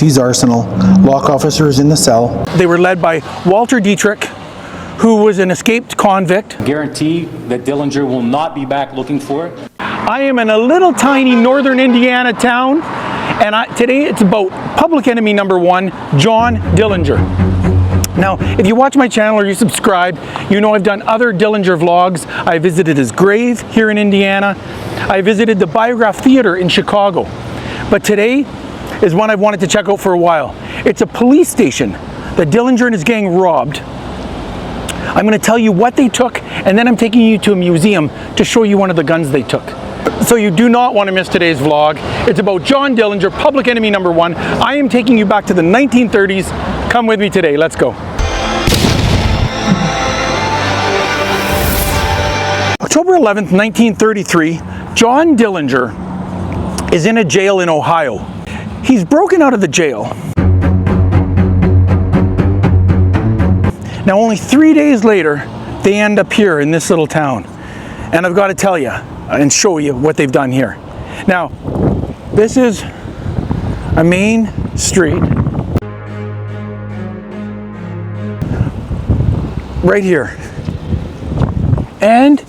seize arsenal, lock officers in the cell. They were led by Walter Dietrich, who was an escaped convict. Guarantee that Dillinger will not be back looking for it. I am in a little tiny northern Indiana town, and today it's about public enemy number one, John Dillinger. Now, if you watch my channel or you subscribe, you know I've done other Dillinger vlogs. I visited his grave here in Indiana. I visited the Biograph Theater in Chicago. But today is one I've wanted to check out for a while. It's a police station that Dillinger and his gang robbed. I'm going to tell you what they took, and then I'm taking you to a museum to show you one of the guns they took. So you do not want to miss today's vlog. It's about John Dillinger, public enemy number one. I am taking you back to the 1930s. Come with me today. Let's go. October 11th, 1933, John Dillinger is in a jail in Ohio. He's broken out of the jail. Now, only 3 days later, they end up here in this little town. And I've got to tell you and show you what they've done here. Now, this is a main street right here. And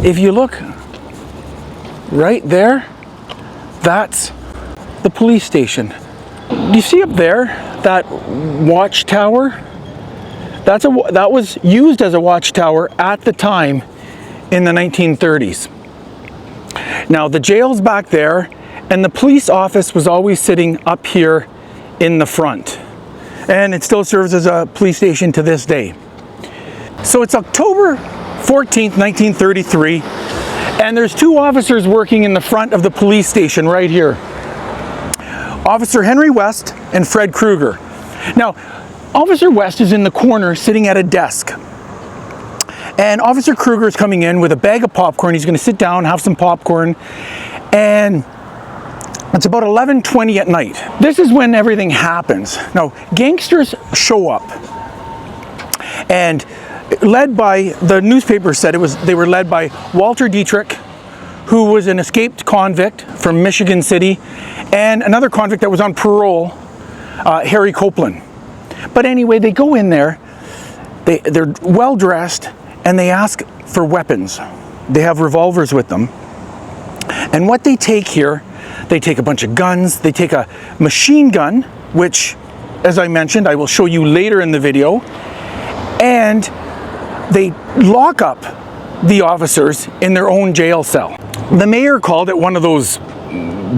if you look right there, that's the police station. Do you see up there that watchtower? That was used as a watchtower at the time in the 1930s. Now the jail's back there, and the police office was always sitting up here in the front. And it still serves as a police station to this day. So it's October 14th, 1933, and there's two officers working in the front of the police station right here. Officer Henry West and Fred Kruger. Now, Officer West is in the corner sitting at a desk. And Officer Kruger is coming in with a bag of popcorn. He's going to sit down, have some popcorn, and it's about 11:20 at night. This is when everything happens. Now, gangsters show up, and led by, the newspaper said they were led by Walter Dietrich, who was an escaped convict from Michigan City, and another convict that was on parole, Harry Copeland. But anyway, they go in there, they're well dressed, and they ask for weapons. They have revolvers with them. And what they take here, they take a bunch of guns, they take a machine gun, which, as I mentioned, I will show you later in the video, and they lock up the officers in their own jail cell. The mayor called it one of those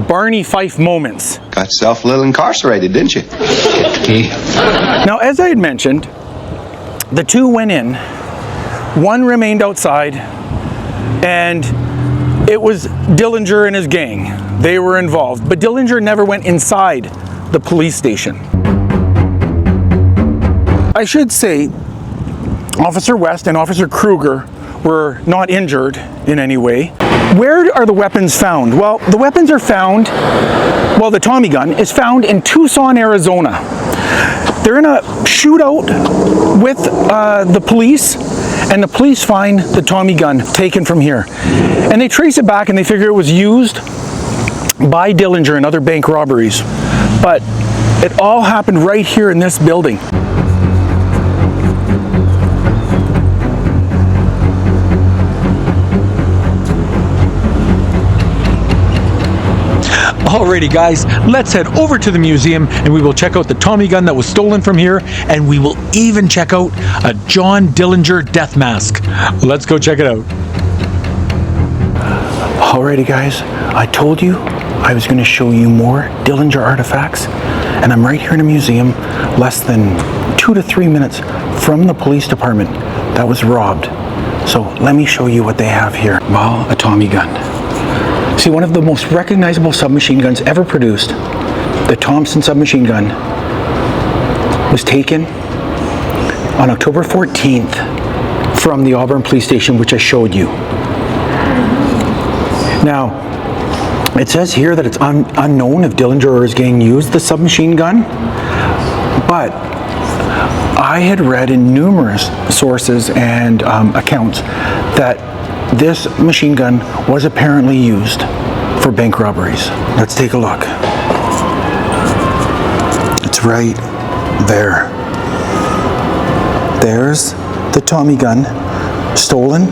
Barney Fife moments. Got yourself a little incarcerated, didn't you? Now, as I had mentioned, the two went in, one remained outside, and it was Dillinger and his gang. They were involved, but Dillinger never went inside the police station. I should say, Officer West and Officer Kruger were not injured in any way. Where are the weapons found? Well, the weapons are found, well, the Tommy gun is found in Tucson, Arizona. They're in a shootout with the police, and the police find the Tommy gun taken from here. And they trace it back, and they figure it was used by Dillinger in other bank robberies. But it all happened right here in this building. Alrighty guys, let's head over to the museum and we will check out the Tommy gun that was stolen from here, and we will even check out a John Dillinger death mask. Let's go check it out. Alrighty guys, I told you I was going to show you more Dillinger artifacts, and I'm right here in a museum less than 2 to 3 minutes from the police department that was robbed. So let me show you what they have here. Well, a Tommy gun. See, one of the most recognizable submachine guns ever produced, the Thompson submachine gun, was taken on October 14th from the Auburn Police Station, which I showed you. Now, it says here that it's unknown if Dillinger or his gang used the submachine gun, but I had read in numerous sources and accounts that this machine gun was apparently used for bank robberies. Let's take a look. It's right there. There's the Tommy gun, stolen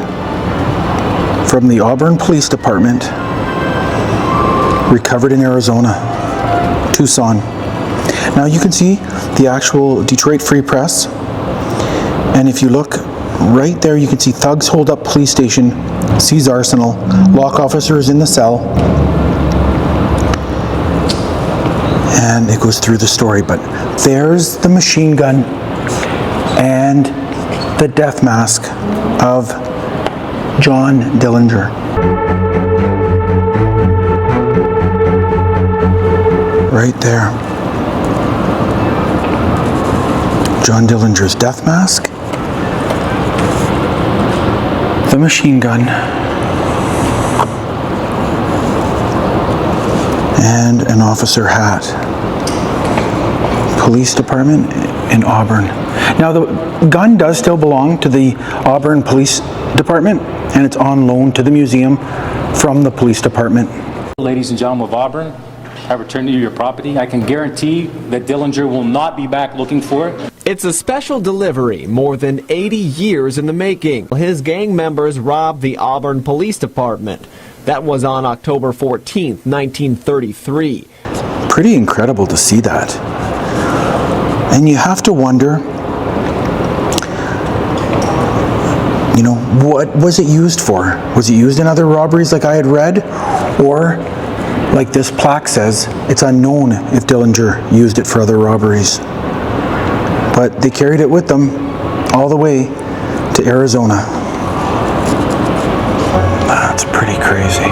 from the Auburn Police Department, recovered in Arizona, Tucson. Now you can see the actual Detroit Free Press, and if you look right there, you can see thugs hold up police station, seize arsenal, lock officers in the cell, and it goes through the story. But there's the machine gun and the death mask of John Dillinger. Right there. John Dillinger's death mask, the machine gun, and an officer hat. Police Department in Auburn. Now the gun does still belong to the Auburn Police Department, and it's on loan to the museum from the police department. Ladies and gentlemen of Auburn, I return you your property. I can guarantee that Dillinger will not be back looking for it. It's a special delivery, more than 80 years in the making. His gang members robbed the Auburn Police Department. That was on October 14th, 1933. Pretty incredible to see that. And you have to wonder, you know, what was it used for? Was it used in other robberies like I had read? Or, like this plaque says, it's unknown if Dillinger used it for other robberies. But they carried it with them all the way to Arizona. That's pretty crazy.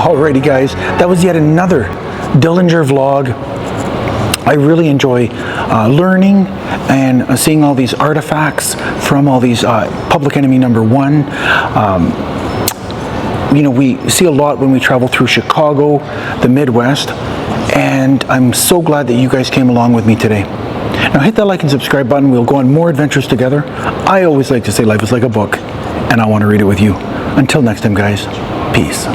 Alrighty guys, that was yet another Dillinger vlog. I really enjoy learning and seeing all these artifacts from all these Public Enemy No.1. You know, we see a lot when we travel through Chicago, the Midwest, and I'm so glad that you guys came along with me today. Now hit that like and subscribe button. We'll go on more adventures together. I always like to say life is like a book, and I want to read it with you. Until next time guys, peace.